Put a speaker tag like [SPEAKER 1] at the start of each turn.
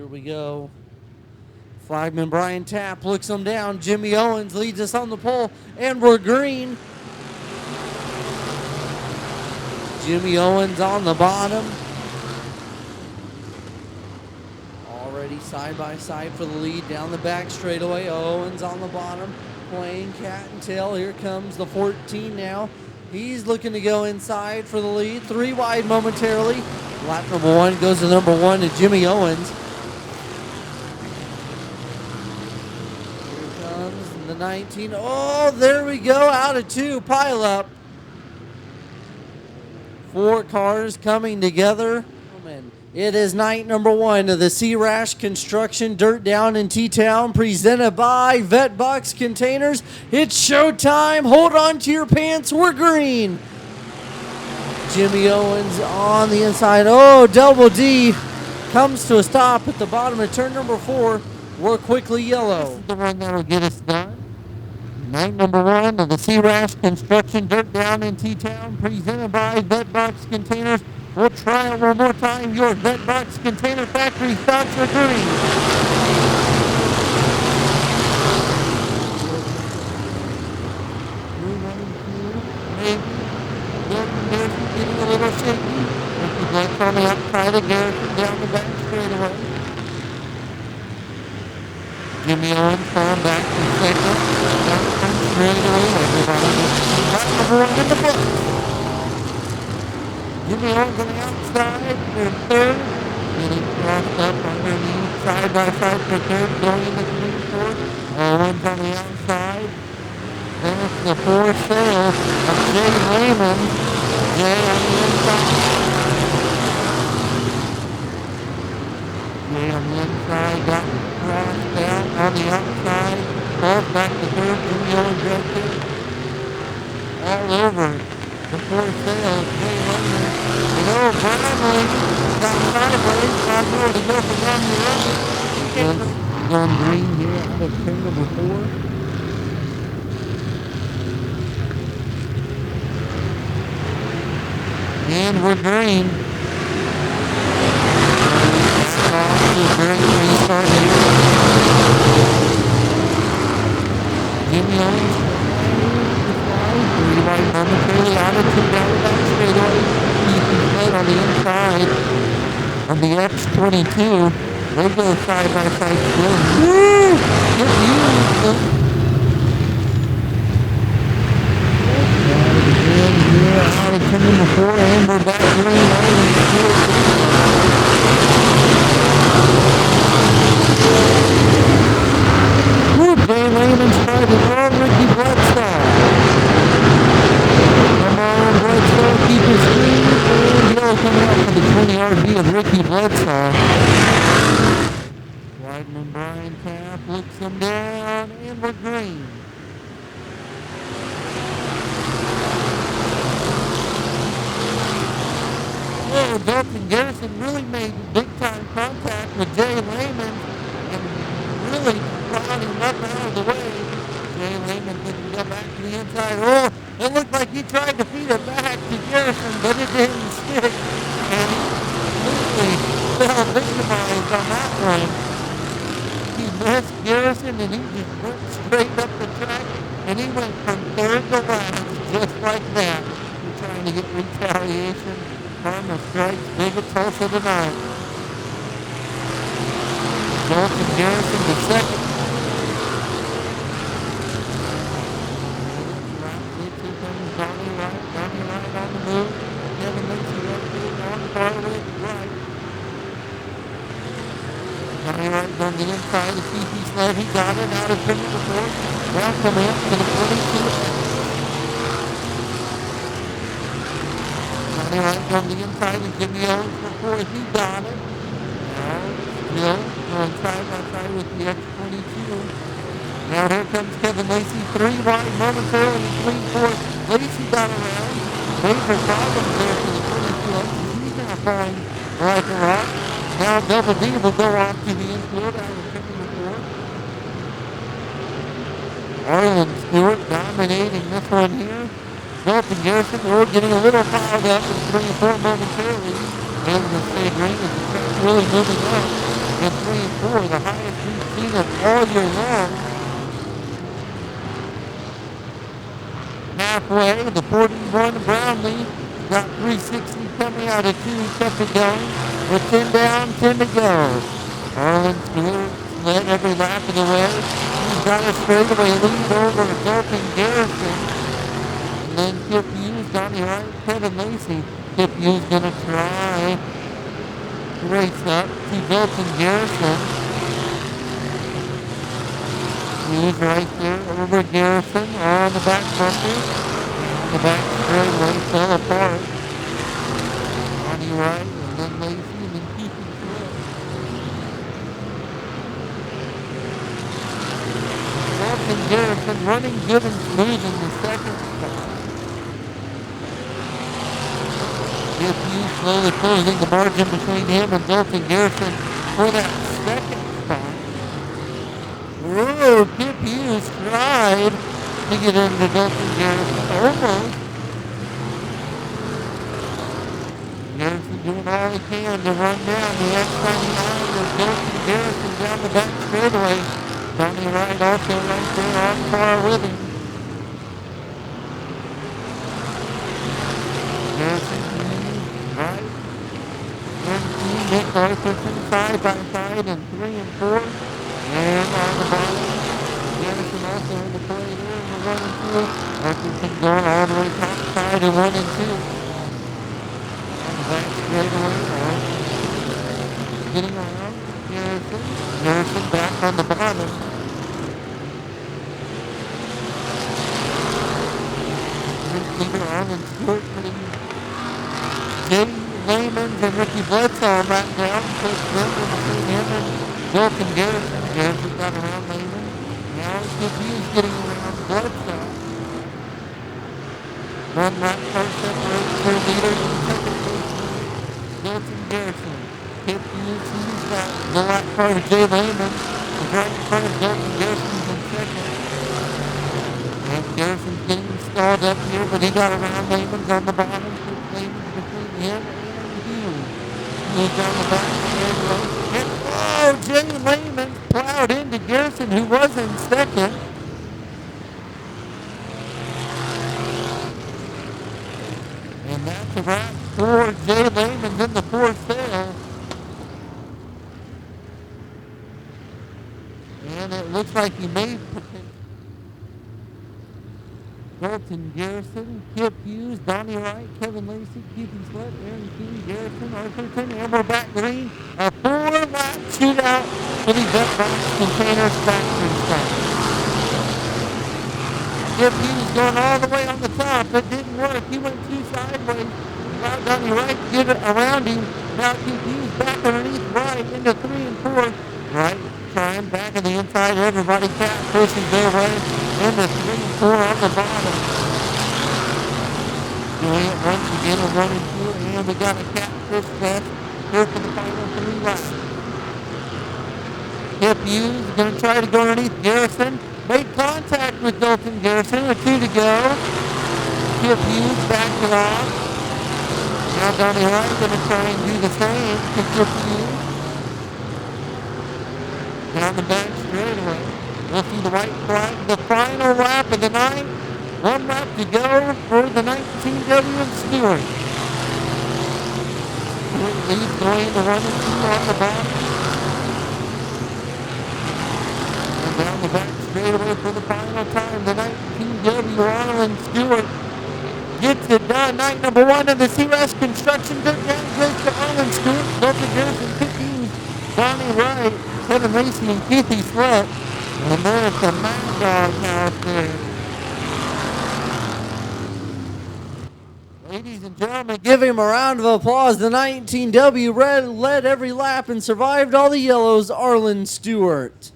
[SPEAKER 1] we go. Flagman Brian Tapp looks him down. Jimmy Owens leads us on the pole, and we're green. Jimmy Owens on the bottom. Already side by side for the lead down the back straightaway. Owens on the bottom, playing cat and tail. Here comes the 14 now. He's looking to go inside for the lead. 3 wide momentarily. Lap number 1 goes to number 1 to Jimmy Owens. Here comes the 19. Oh, there we go. Out of 2. Pile up. 4 cars coming together. It is night number 1 of the C-Rash Construction Dirt Down in T-Town, presented by Vetbox Containers. It's showtime. Hold on to your pants. We're green. Jimmy Owens on the inside. Oh, Double D comes to a stop at the bottom of turn number 4. We're quickly yellow.
[SPEAKER 2] This is the one that'll get us done. Night number 1 of the C-Rash Construction Dirt Down in T-Town, presented by Vetbox Containers. We'll try it one more time. Your Vetbox Container Factory stocks are green. Getting a little shaky. Ricky Blake's on the outside of Garrison down the back straightaway. Jimmy Owens falling back to second. Down the front straightaway. Everybody right number 1 in the book. Jimmy Owens on the outside for third. Getting crossed up underneath side by side for third. Going into green fourth. Owens on the outside. Then it's the 4 sails of Jay Lehman. Jay on the inside. Jay on the inside got crossed out on the outside. Falls back to third. Jimmy Owens right there. All over the 4 sails. Jay Lehman. And oh, Brownlee got sideways. Got more to go from down the road. Going green here out of turn number 4. And we're green. Jimmy Owens. 3 wide momentarily out of 2 down the back straightaway. He's head on the inside of the X99. They go side by side still. Woo! Kip Hughes. Out of turn number 4, and we're back green. Jay Lehman started on Ricky Bledsoe. Come on, Bledsoe, keep your speed. And Hill coming out for the 20 RB of Ricky Bledsoe. Flagman Brian Tapp looks him down, and we're green. Oh, Dalton Garrison really made big-time contact with Jay Lehman and really brought him up out of the way. Jay Lehman didn't go back to the inside. Oh, it looked like he tried to feed it back to Garrison, but it didn't stick. And he completely fell victimized on that one. He missed Garrison, and he just went straight up the track, and he went from third to last, just like that. We're trying to get retaliation from the strikes big at Tulsa tonight. Dalton Garrison to second. Here comes Donnie Wright. Donnie Wright on the move. Kevin Lacy right there on the far way right. Donnie Wright's on the inside. The CP sled, he got it out of turn number 4. Welcome in to the 42. Donnie Wright on the inside and Jimmy Owens before he got it. Now, still going side by side with the X22. Now here comes Kevin Lacy, 3 wide momentarily in clean fourth. Lacy got around. Major problems there for the 22. He's now falling like a rock. Now Double D will go off to the infield out of turn number 4. Arlen Stewart dominating this one here. Dalton Garrison, we're getting a little piled up in 3 and 4 momentarily. And the stay green as the track's really moving up. in 3 and 4, the highest we've seen it all year long. Halfway, the 41 Brownlee got 360 coming out of 2, kept it going. With 10 down, 10 to go. Arlen Stewart led every lap of the way. He's got a straightaway lead over Dalton Garrison. And then Kip Hughes, Donnie Wright, Kevin Lacy. Kip Hughes gonna try to race up to Dalton Garrison. Hughes right there over Garrison on the back bumper. The back straightaway fell apart. Donnie Wright and then Lacy and then Kip Hughes. Dalton Garrison running good and smooth in the second spot. Kip Hughes slowly closing the margin between him and Dalton Garrison for that second spot. Whoa, Kip Hughes tried to get into Dalton Garrison. Almost. Garrison doing all he can to run down the X99 with Dalton Garrison down the back straightaway. Donnie Wright also right there on par with him. Garrison, Wright, and Nick Arthurson side by side in 3 and 4. And on the bottom, Garrison also in the play there in the 1 and 2. Arthurson going all the way top side in 1 and 2. On the back straightaway, getting around Garrison. Garrison back on the bottom. Leader Arlen Stewart putting Jay Layman's and Ricky Bledsoe back down. Puts them in between him and Dalton Garrison. Garrison got around Layman. Now Kip Hughes getting around Bledsoe. 1 lap car separates their leader in second place. Dalton Garrison. Kip Hughes, he's got the lap car of Jay Layman. Is right in front of Dalton Garrison in second. And Garrison's getting stalled up here, but he got around Layman's on the bottom. Layman's between him and Hughes. Hughes on the back straightaway. And oh, Jay Layman plowed into Garrison, who was in second. And that's a wrap for Jay Layman's in the 4th cell. And it looks like he made Dalton Garrison, Kip Hughes, Donnie Wright, Kevin Lacy, Keith Sweat, Aaron King, Garrison, Arthurson, and we're back green. A 4-lap shootout for the Vetbox Containers factory stop. Kip Hughes going all the way on the top. It didn't work. He went too sideways. Now Donnie Wright did it around him. Now Kip Hughes back underneath Wright into 3 and 4. Wright trying back on the inside. Everybody cat pushes their way into 3 and 4 on the bottom. Doing it once again in 1 and 2. And we got a cat push fest here for the final 3 laps. Kip Hughes is going to try to go underneath Garrison. Made contact with Dalton Garrison with 2 to go. Kip Hughes backed it off. Now Donnie Wright going to try and do the same to Kip Hughes. Down the back straightaway. We'll see the white flag. The final lap of the night. 1 lap to go for the 19W and Stewart. Lead going to 1 and 2 on the bottom. And down the back straightaway for the final time. The 19W Arlen Stewart gets it done. Night number 1 of the C-Rash Construction Dirt Down goes to Arlen Stewart. Dalton Garrison, Kip Hughes, Donnie Wright, Kevin Lacy, and Keith Sweat. And then it's the Mad Dog house there. Ladies and gentlemen,
[SPEAKER 1] Give him a round of applause. The 19W led every lap and survived all the yellows, Arlen Stewart.